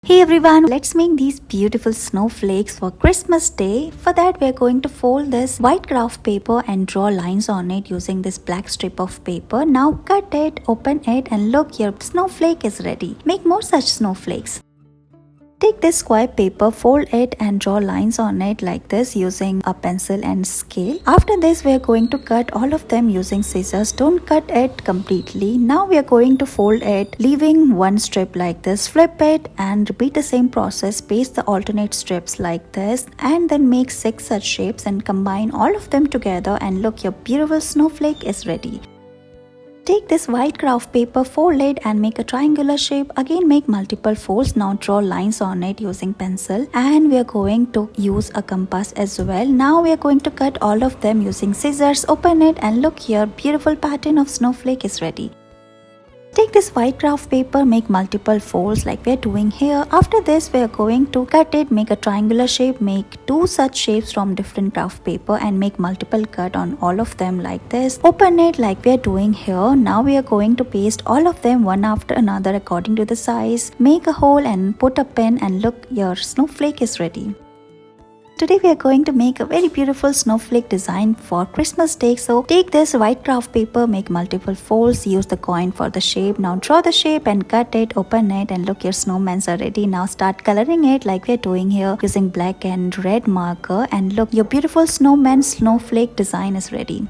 Hey everyone, let's make these beautiful snowflakes for Christmas Day. For that we are going to fold this white craft paper and draw lines on it using this black strip of paper. Now cut it, open it and look, your snowflake is ready. Make more such snowflakes. Take this square paper, fold it and draw lines on it like this using a pencil and scale. After this we are going to cut all of them using scissors. Don't cut it completely. Now we are going to fold it, leaving one strip like this. Flip it and repeat the same process. Paste the alternate strips like this and then make 6 such shapes and combine all of them together and look, your beautiful snowflake is ready. Take this white craft paper, fold it and make a triangular shape. Again make multiple folds. Now draw lines on it using pencil and we are going to use a compass as well. Now we are going to cut all of them using scissors. Open it and look, here beautiful pattern of snowflake is ready. Take this white craft paper, make multiple folds like we are doing here. After this we are going to cut it, make a triangular shape, make 2 such shapes from different craft paper and make multiple cut on all of them like this. Open it like we are doing here. Now we are going to paste all of them one after another according to the size. Make a hole and put a pin and look, your snowflake is ready. Today we are going to make a very beautiful snowflake design for Christmas Day. So take this white craft paper, make multiple folds, use the coin for the shape. Now draw the shape and cut it, open it and look, your snowmans are ready. Now start coloring it like we are doing here using black and red marker and look, your beautiful snowman snowflake design is ready.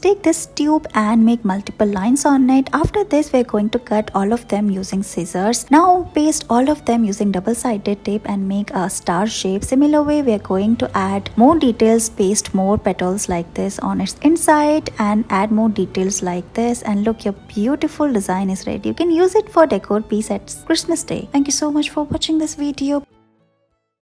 Take this tube and make multiple lines on it. After this we are going to cut all of them using scissors. Now paste all of them using double-sided tape and make a star shape. Similar way we are going to add more details, paste more petals like this on its inside and add more details like this and look, your beautiful design is ready. You can use it for decor piece at Christmas Day. Thank you so much for watching this video.